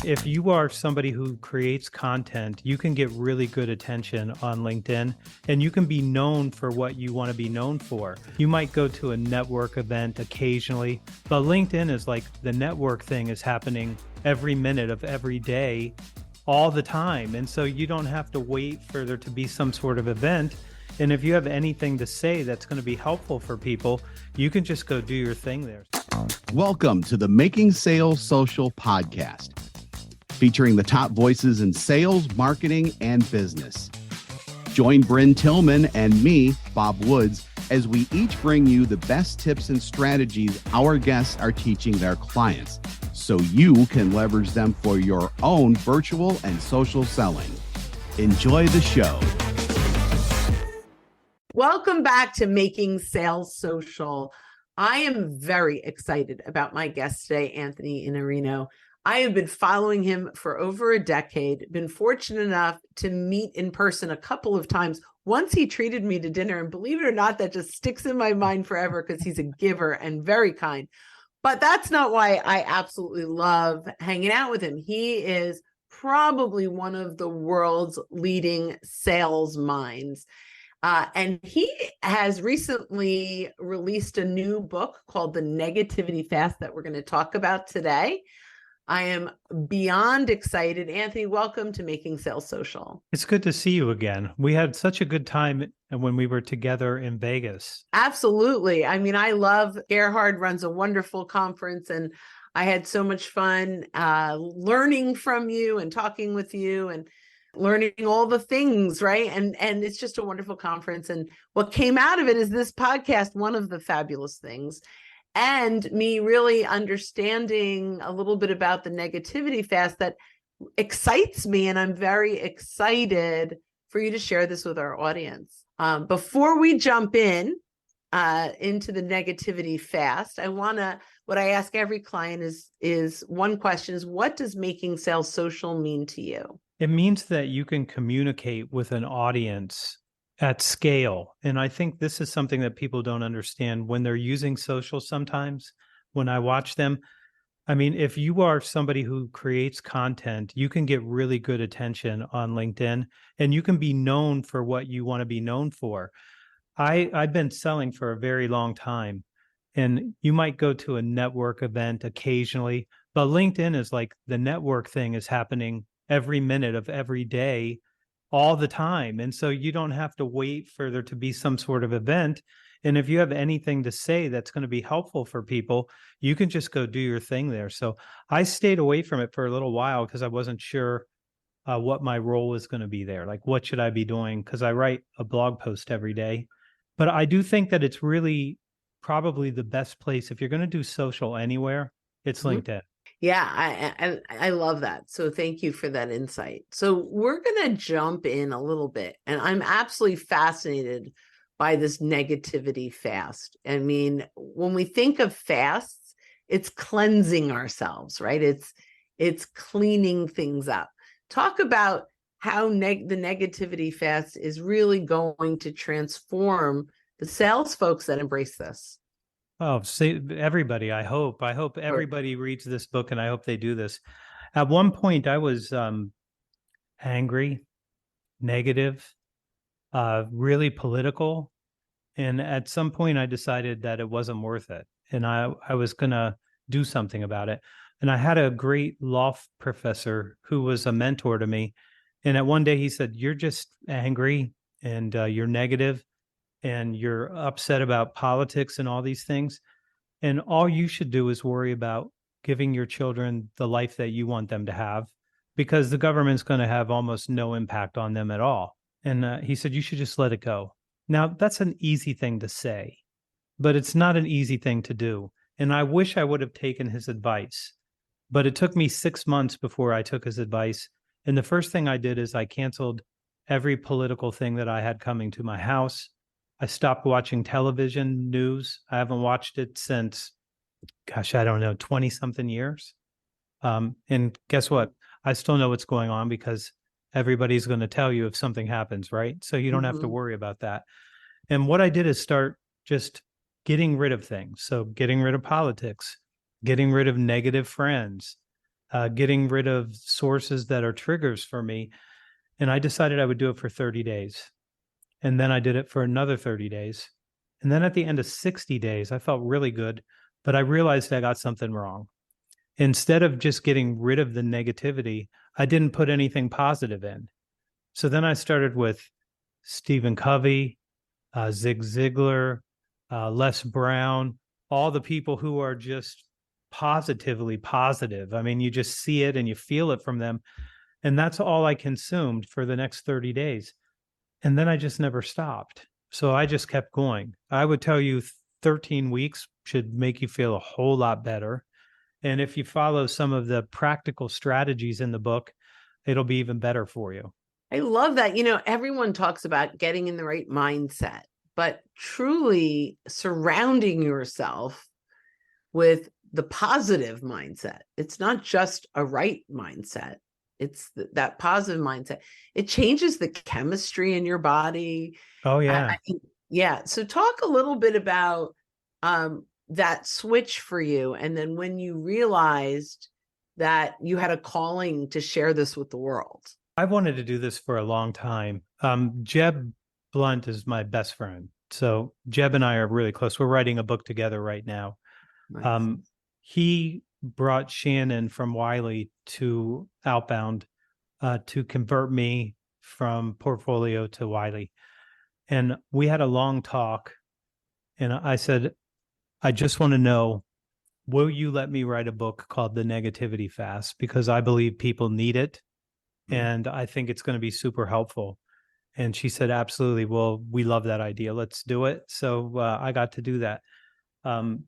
if you are somebody who creates content, you can get really good attention on LinkedIn, and you can be known for what you want to be known for. You might go to a network event occasionally, but LinkedIn is like the network thing is happening every minute of every day, all the time. And so you don't have to wait for there to be some sort of event. And if you have anything to say that's going to be helpful for people, you can just go do your thing there. Welcome to the Making Sales Social podcast, featuring the top voices in sales, marketing, and business. Join Bryn Tillman and me, Bob Woods, as we each bring you the best tips and strategies our guests are teaching their clients, so you can leverage them for your own virtual and social selling. Enjoy the show. Welcome back to Making Sales Social. I am very excited about my guest today, Anthony Iannarino. I have been following him for over a decade, been fortunate enough to meet in person a couple of times. Once he treated me to dinner, and believe it or not, that just sticks in my mind forever because he's a giver and very kind. But that's not why I absolutely love hanging out with him. He is probably one of the world's leading sales minds. And he has recently released a new book called The Negativity Fast that we're going to talk about today. I am beyond excited. Anthony, welcome to Making Sales Social. It's good to see you again. We had such a good time when we were together in Vegas. Absolutely. I mean, I love Gerhard runs a wonderful conference, and I had so much fun learning from you and talking with you and learning all the things, right? And it's just a wonderful conference. And what came out of it is this podcast, one of the fabulous things, and me really understanding a little bit about the negativity fast that excites me. And I'm very excited for you to share this with our audience. Before we jump into the negativity fast, what I ask every client is one question is, what does making sales social mean to you? It means that you can communicate with an audience at scale. And I think this is something that people don't understand when they're using social sometimes. When I watch them, I mean, if you are somebody who creates content, you can get really good attention on LinkedIn, and you can be known for what you want to be known for. I've been selling for a very long time, and you might go to a network event occasionally, but LinkedIn is like the network thing is happening every minute of every day, all the time. And so you don't have to wait for there to be some sort of event. And if you have anything to say that's going to be helpful for people, you can just go do your thing there. So I stayed away from it for a little while because I wasn't sure what my role was going to be there. Like, what should I be doing? Because I write a blog post every day. But I do think that it's really probably the best place. If you're going to do social anywhere, it's LinkedIn. Yeah, I love that. So thank you for that insight. So we're going to jump in a little bit, and I'm absolutely fascinated by this negativity fast. I mean, when we think of fasts, it's cleansing ourselves, right? It's cleaning things up. Talk about how the negativity fast is really going to transform the sales folks that embrace this. Oh, see, everybody, I hope everybody reads this book, and I hope they do this. At one point, I was angry, negative, really political. And at some point, I decided that it wasn't worth it. And I was going to do something about it. And I had a great law professor who was a mentor to me. And at one day, he said, "You're just angry, and you're negative, and you're upset about politics and all these things. And all you should do is worry about giving your children the life that you want them to have, because the government's going to have almost no impact on them at all." And he said, "You should just let it go." Now, that's an easy thing to say, but it's not an easy thing to do. And I wish I would have taken his advice, but it took me 6 months before I took his advice. And the first thing I did is I canceled every political thing that I had coming to my house. I stopped watching television news. I haven't watched it since, gosh, I don't know, 20 something years. And guess what? I still know what's going on because everybody's going to tell you if something happens, right? So you don't have to worry about that. And what I did is start just getting rid of things. So getting rid of politics, getting rid of negative friends, getting rid of sources that are triggers for me. And I decided I would do it for 30 days. And then I did it for another 30 days. And then at the end of 60 days, I felt really good, but I realized I got something wrong. Instead of just getting rid of the negativity, I didn't put anything positive in. So then I started with Stephen Covey, Zig Ziglar, Les Brown, all the people who are just positively positive. I mean, you just see it and you feel it from them. And that's all I consumed for the next 30 days. And then I just never stopped. So I just kept going. I would tell you 13 weeks should make you feel a whole lot better. And if you follow some of the practical strategies in the book, it'll be even better for you. I love that. Everyone talks about getting in the right mindset, but truly surrounding yourself with the positive mindset. It's not just a right mindset. It's that positive mindset. It changes the chemistry in your body. Oh, yeah. Yeah. So talk a little bit about that switch for you. And then when you realized that you had a calling to share this with the world. I've wanted to do this for a long time. Jeb Blunt is my best friend. So Jeb and I are really close. We're writing a book together right now. Nice. He brought Shannon from Wiley to Outbound to convert me from Portfolio to Wiley. And we had a long talk. And I said, I just want to know, will you let me write a book called The Negativity Fast? Because I believe people need it. And I think it's going to be super helpful. And she said, absolutely. Well, we love that idea. Let's do it. So I got to do that.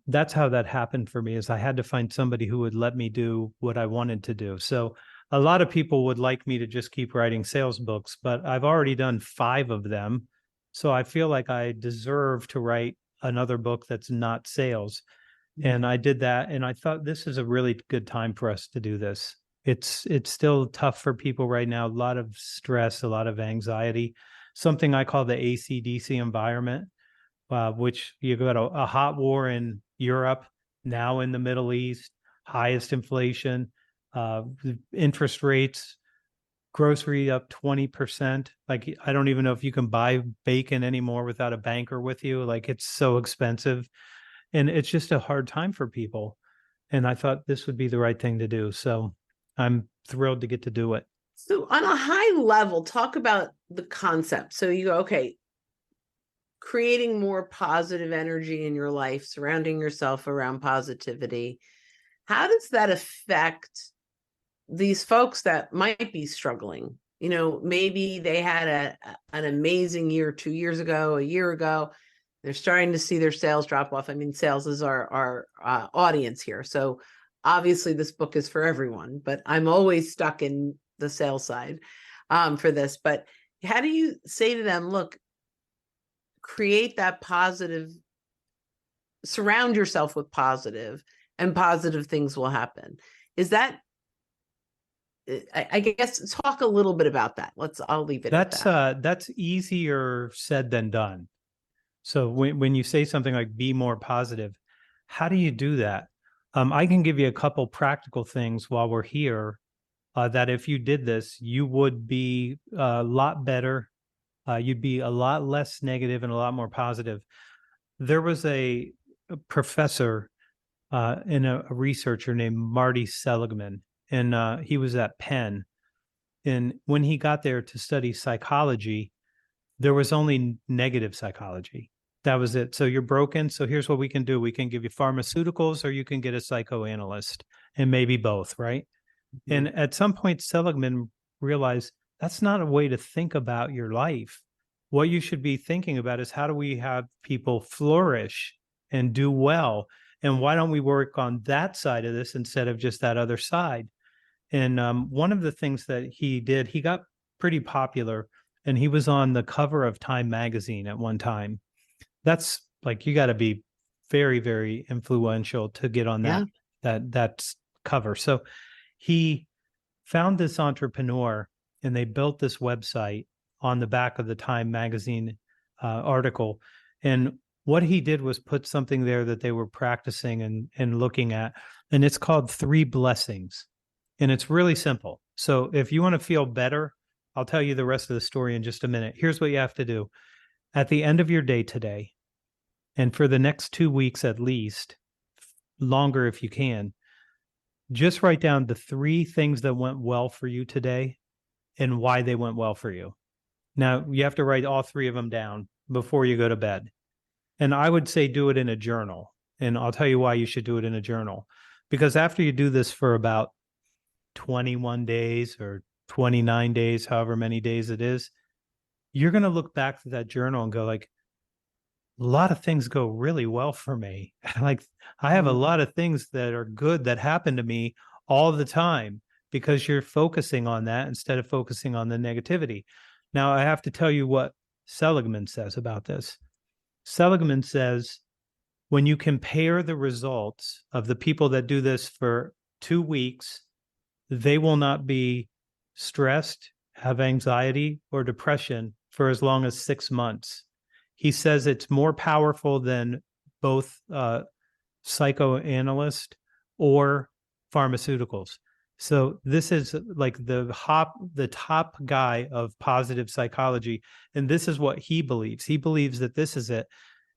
That's how that happened for me, is I had to find somebody who would let me do what I wanted to do. So a lot of people would like me to just keep writing sales books, but I've already done 5 of them. So I feel like I deserve to write another book that's not sales. And I did that. And I thought this is a really good time for us to do this. It's still tough for people right now. A lot of stress, a lot of anxiety, something I call the AC/DC environment, which you've got a hot war in Europe, now in the Middle East, highest inflation, interest rates, grocery up 20%. Like, I don't even know if you can buy bacon anymore without a banker with you. Like, it's so expensive. And it's just a hard time for people. And I thought this would be the right thing to do. So I'm thrilled to get to do it. So on a high level, talk about the concept. So you go, okay, creating more positive energy in your life, surrounding yourself around positivity. How does that affect these folks that might be struggling? Maybe they had an amazing year 2 years ago, a year ago. They're starting to see their sales drop off. I mean, sales is our audience here. So obviously this book is for everyone, but I'm always stuck in the sales side for this. But how do you say to them, look, create that positive, surround yourself with positive, and positive things will happen? Is that, I guess, talk a little bit about that. I'll leave it at that. That's easier said than done. So when you say something like be more positive, how do you do that? I can give you a couple practical things while we're here that if you did this, you would be a lot better. You'd be a lot less negative and a lot more positive. There was a professor and a researcher named Marty Seligman, and he was at Penn. And when he got there to study psychology, there was only negative psychology. That was it. So you're broken. So here's what we can do. We can give you pharmaceuticals, or you can get a psychoanalyst, and maybe both, right? Mm-hmm. And at some point, Seligman realized that's not a way to think about your life. What you should be thinking about is, how do we have people flourish and do well? And why don't we work on that side of this instead of just that other side? And one of the things that he did, he got pretty popular, and he was on the cover of Time magazine at one time. That's like, you got to be very, very influential to get on that cover. So he found this entrepreneur, and they built this website on the back of the Time magazine article. And what he did was put something there that they were practicing and looking at, and it's called 3 blessings. And it's really simple. So if you want to feel better, I'll tell you the rest of the story in just a minute. Here's what you have to do. At the end of your day today, and for the next 2 weeks at least, longer if you can, just write down the 3 things that went well for you today and why they went well for you. Now, you have to write all 3 of them down before you go to bed. And I would say do it in a journal. And I'll tell you why you should do it in a journal. Because after you do this for about 21 days or 29 days, however many days it is, you're going to look back to that journal and go like, a lot of things go really well for me. Like I have a lot of things that are good that happen to me all the time because you're focusing on that instead of focusing on the negativity. Now, I have to tell you what Seligman says about this. Seligman says, when you compare the results of the people that do this for 2 weeks, they will not be stressed, have anxiety or depression for as long as 6 months. He says it's more powerful than both psychoanalyst or pharmaceuticals. So this is like the top guy of positive psychology. And this is what he believes. He believes that this is it.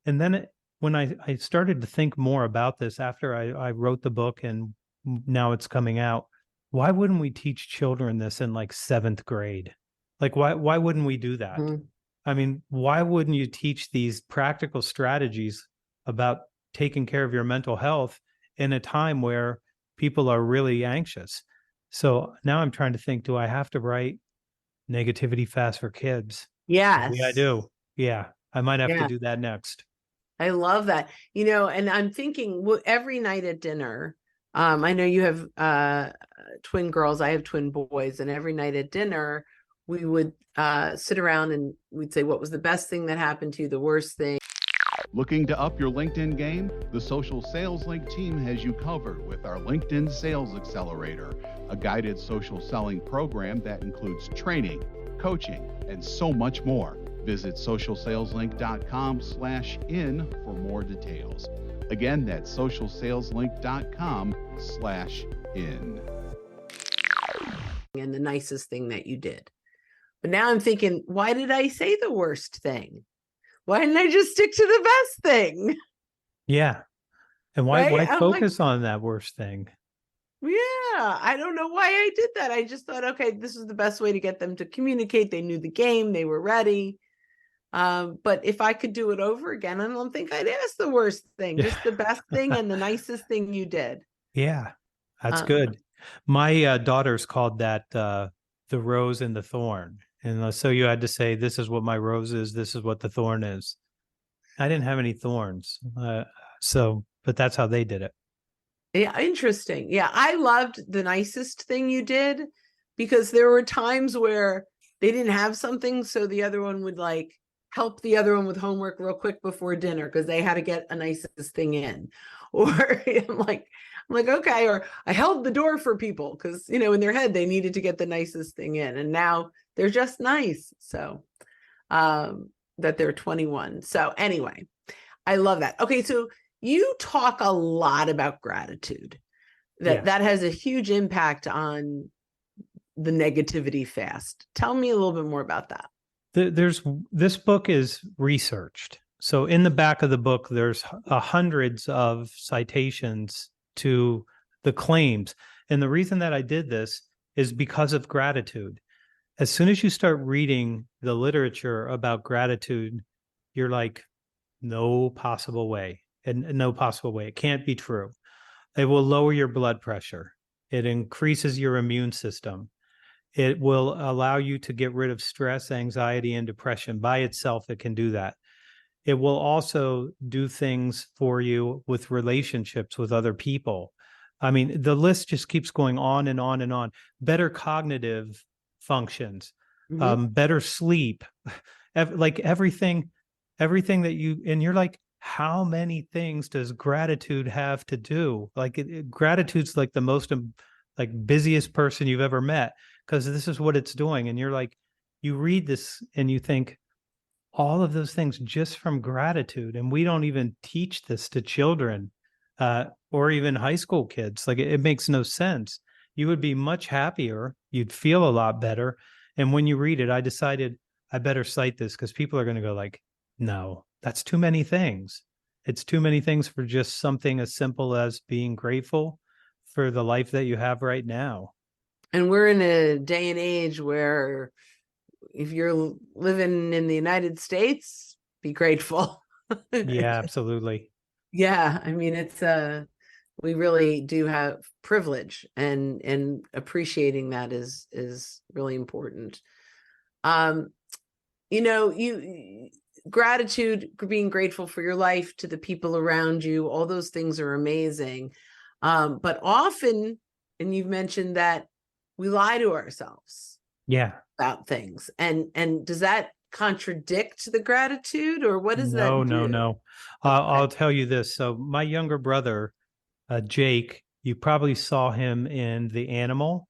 And then when I started to think more about this after I wrote the book and now it's coming out, why wouldn't we teach children this in like 7th grade? Like, why wouldn't we do that? Mm-hmm. I mean, why wouldn't you teach these practical strategies about taking care of your mental health in a time where people are really anxious? So now I'm trying to think, do I have to write Negativity Fast for Kids? Yes. Maybe I do. Yeah. I might have to do that next. I love that. And I'm thinking every night at dinner, I know you have twin girls, I have twin boys, and every night at dinner, we would sit around and we'd say, what was the best thing that happened to you, the worst thing? Looking to up your LinkedIn game? The Social Sales Link team has you covered with our LinkedIn Sales Accelerator, a guided social selling program that includes training, coaching, and so much more. Visit socialsaleslink.com/in for more details. Again, that's socialsaleslink.com/in. And the nicest thing that you did. But now I'm thinking, why did I say the worst thing? Why didn't I just stick to the best thing? Yeah. And why focus on that worst thing? Yeah, I don't know why I did that. I just thought, okay, this is the best way to get them to communicate. They knew the game. They were ready. But if I could do it over again, I don't think I'd ask the worst thing, just the best thing and the nicest thing you did. Yeah, that's good. My daughters called that the rose and the thorn. And so you had to say, this is what my rose is. This is what the thorn is. I didn't have any thorns. But that's how they did it. Yeah, interesting. Yeah, I loved the nicest thing you did because there were times where they didn't have something. So the other one would like help the other one with homework real quick before dinner because they had to get a nicest thing in. Or I'm like, okay, or I held the door for people because, in their head, they needed to get the nicest thing in. And now they're just nice. So that they're 21. So anyway, I love that. Okay. So you talk a lot about gratitude, that has a huge impact on the negativity fast. Tell me a little bit more about that. This book is researched. So in the back of the book, there's hundreds of citations to the claims. And the reason that I did this is because of gratitude. As soon as you start reading the literature about gratitude, you're like, no possible way. And no possible way. It can't be true. It will lower your blood pressure. It increases your immune system. It will allow you to get rid of stress, anxiety, and depression. By itself, it can do that. It will also do things for you with relationships with other people. I mean, the list just keeps going on and on and on. Better cognitive functions, better sleep, like everything that you're like, how many things does gratitude have to do? Like gratitude's like the most busiest person you've ever met because this is what it's doing. And you're like, you read this and you think all of those things just from gratitude. And we don't even teach this to children or even high school kids. Like it makes no sense. you would be much happier. You'd feel a lot better. And when you read it, I decided I better cite this because people are going to go like, no, that's too many things. It's too many things for just something as simple as being grateful for the life that you have right now. And we're in a day and age where if you're living in the United States, be grateful. Yeah, absolutely. Yeah, I mean, it's we really do have privilege, and appreciating that is really important. Um, you gratitude, being grateful for your life, to the people around you, all those things are amazing. But often, and you've mentioned that we lie to ourselves Yeah. about things, and does that contradict the gratitude, or what does that No, no, do? no. Okay. I'll tell you this. So my younger brother, Jake, you probably saw him in The Animal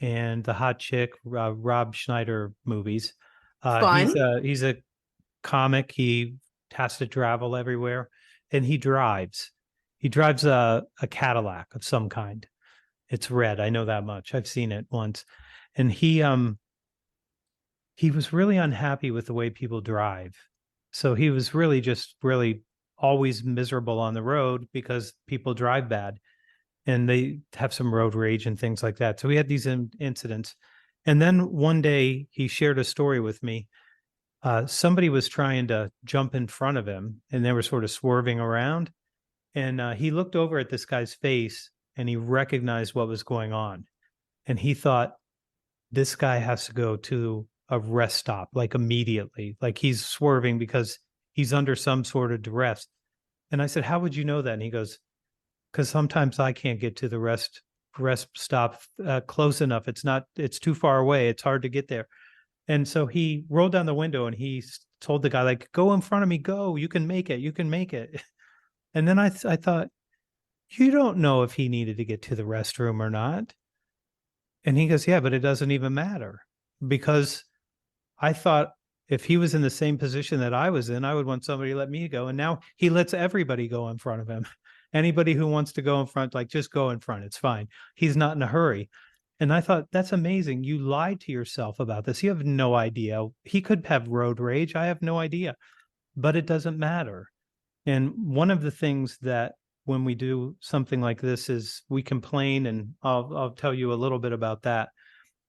and the Hot Chick, Rob Schneider movies. Fun. He's a comic. He has to travel everywhere, and he drives. He drives a Cadillac of some kind. It's red. I know that much. I've seen it once, and he was really unhappy with the way people drive. So he was really just really always miserable on the road because people drive bad and they have some road rage and things like that. So we had these incidents. And then one day he shared a story with me. Somebody was trying to jump in front of him and they were sort of swerving around. And he looked over at this guy's face and he recognized what was going on. And he thought, this guy has to go to a rest stop like immediately. Like he's swerving because he's under some sort of duress. And I said, how would you know that? And he goes, because sometimes I can't get to the rest stop close enough. It's too far away. It's hard to get there. And so he rolled down the window and he told the guy, like, go in front of me, go, you can make it. You can make it. And then I thought, you don't know if he needed to get to the restroom or not. And he goes, yeah, but it doesn't even matter because I thought if he was in the same position that I was in, I would want somebody to let me go. And now he lets everybody go in front of him. Anybody who wants to go in front, like just go in front. It's fine. He's not in a hurry. And I thought, that's amazing. You lied to yourself about this. You have no idea. He could have road rage. I have no idea, but it doesn't matter. And one of the things that when we do something like this is we complain, and I'll tell you a little bit about that.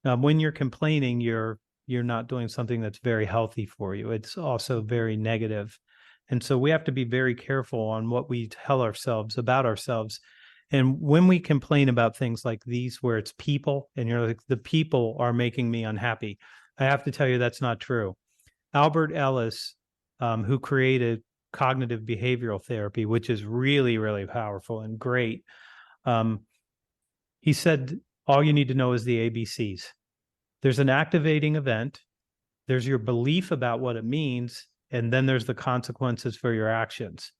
When you're complaining, you're not doing something that's very healthy for you. It's also very negative. And so we have to be very careful on what we tell ourselves about ourselves. And when we complain about things like these, where it's people and you're like, the people are making me unhappy, I have to tell you that's not true. Albert Ellis, who created cognitive behavioral therapy, which is really, really powerful and great, he said, all you need to know is the ABCs. There's an activating event, there's your belief about what it means, and then there's the consequences for your actions.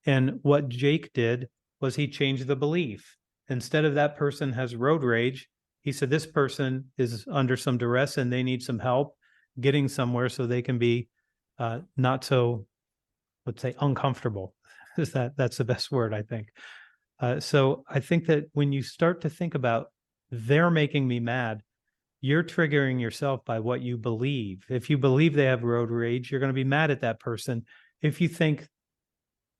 And what Jake did was he changed the belief. Instead of that person has road rage, he said this person is under some duress and they need some help getting somewhere so they can be not so, let's say, uncomfortable. That's the best word, I think. So I think that when you start to think about they're making me mad, you're triggering yourself by what you believe. If you believe they have road rage, you're going to be mad at that person. If you think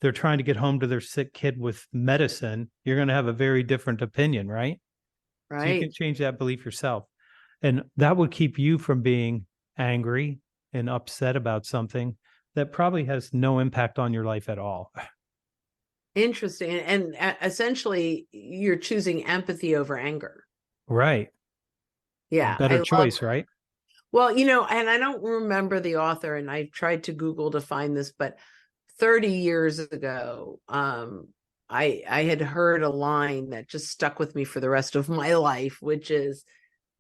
they're trying to get home to their sick kid with medicine, you're going to have a very different opinion, right? So you Right. can change that belief yourself. And that would keep you from being angry and upset about something that probably has no impact on your life at all. Interesting. And essentially, you're choosing empathy over anger. Right. Yeah, Better I love. choice, right? Well, and I don't remember the author, and I tried to Google to find this, but 30 years ago, I had heard a line that just stuck with me for the rest of my life, which is,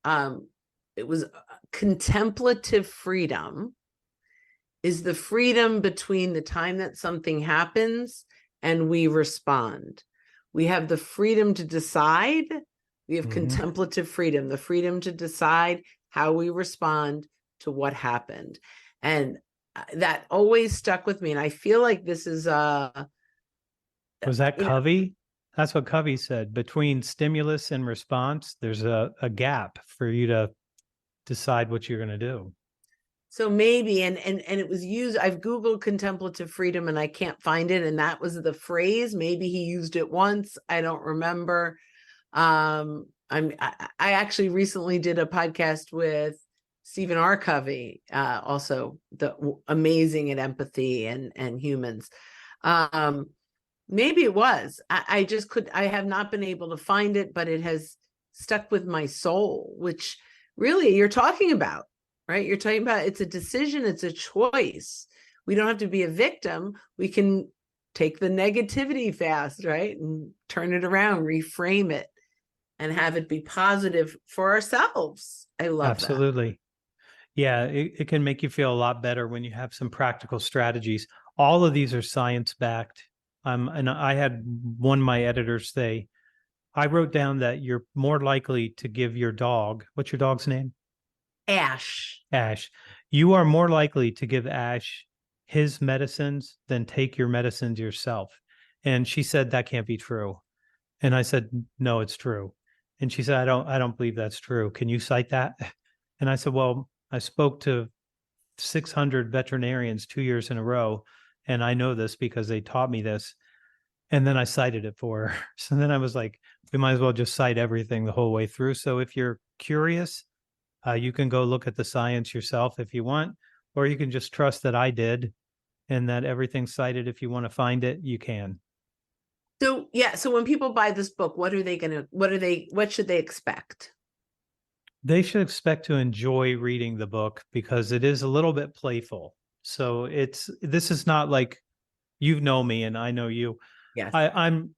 it was contemplative freedom is the freedom between the time that something happens and we respond. We have the freedom to decide. We have contemplative freedom, the freedom to decide how we respond to what happened. And that always stuck with me. And I feel like this is Was that Covey? That's what Covey said. Between stimulus and response, there's a gap for you to decide what you're going to do. So maybe, and it was used, I've Googled contemplative freedom and I can't find it. And that was the phrase. Maybe he used it once. I don't remember. I actually recently did a podcast with Stephen R. Covey, also amazing at empathy and humans. Maybe it was. I have not been able to find it, but it has stuck with my soul, which really you're talking about, right? You're talking about it's a decision, it's a choice. We don't have to be a victim. We can take the negativity fast, right? And turn it around, reframe it, and have it be positive for ourselves. I love that. Absolutely. Yeah, it can make you feel a lot better when you have some practical strategies. All of these are science-backed. And I had one of my editors say, I wrote down that you're more likely to give your dog, what's your dog's name? Ash. Ash. You are more likely to give Ash his medicines than take your medicines yourself. And she said, that can't be true. And I said, no, it's true. And she said, I don't believe that's true. Can you cite that? And I said, well, I spoke to 600 veterinarians 2 years in a row. And I know this because they taught me this. And then I cited it for her. So then I was like, we might as well just cite everything the whole way through. So if you're curious, you can go look at the science yourself if you want, or you can just trust that I did and that everything's cited. If you want to find it, you can. So, yeah. So when people buy this book, what should they expect? They should expect to enjoy reading the book because it is a little bit playful. So this is not like, you know me and I know you. Yes. I'm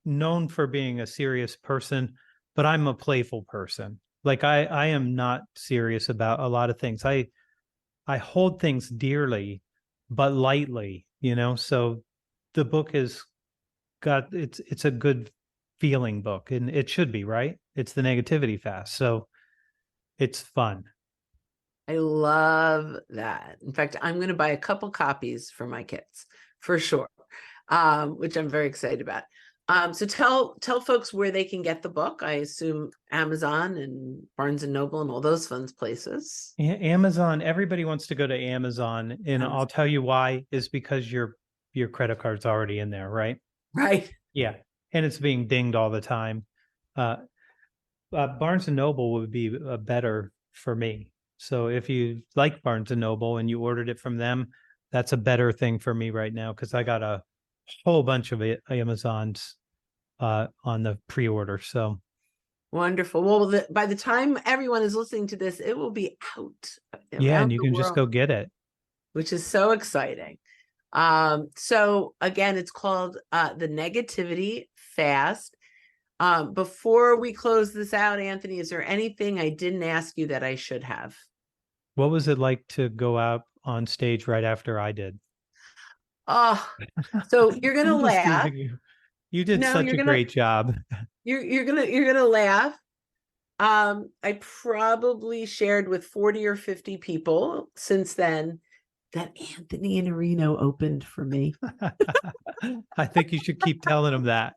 known for being a serious person, but I'm a playful person. Like I am not serious about a lot of things. I hold things dearly, but lightly, so the book is it's a good feeling book, and it should be, right? It's the negativity fast. So it's fun. I love that. In fact, I'm going to buy a couple copies for my kids for sure, which I'm very excited about. So tell folks where they can get the book. I assume Amazon and Barnes and Noble and all those fun places. Amazon. Everybody wants to go to Amazon, and I'll tell you why. Is because your credit card's already in there, right? Right. Yeah, and it's being dinged all the time. Barnes and Noble would be better for me. So if you like Barnes and Noble and you ordered it from them, that's a better thing for me right now because I got a whole bunch of Amazons on the pre-order. So wonderful. Well, by the time everyone is listening to this, it will be out. Yeah, and you can just go get it, which is so exciting. So again, it's called The Negativity Fast. Before we close this out, Anthony, is there anything I didn't ask you that I should have? What was it like to go out on stage right after I did? Oh, so you're gonna laugh. You did such a great job. You're gonna laugh. I probably shared with 40 or 50 people since then that Anthony Iannarino opened for me. I think you should keep telling them that.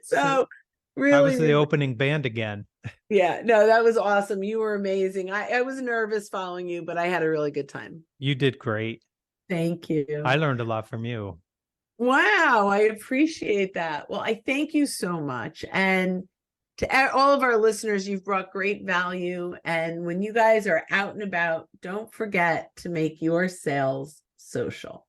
So really, I was the opening band again. Yeah, no, that was awesome. You were amazing. I was nervous following you, but I had a really good time. You did great. Thank you. I learned a lot from you. Wow, I appreciate that. Well, I thank you so much. And to all of our listeners, you've brought great value. And when you guys are out and about, don't forget to make your sales social.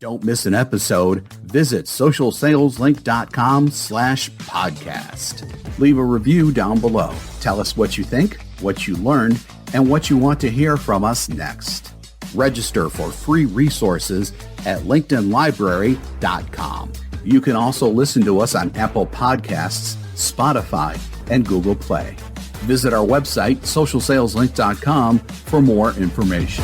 Don't miss an episode. Visit socialsaleslink.com/podcast. Leave a review down below. Tell us what you think, what you learned, and what you want to hear from us next. Register for free resources at linkedinlibrary.com. You can also listen to us on Apple Podcasts, Spotify, and Google Play. Visit our website, socialsaleslink.com, for more information.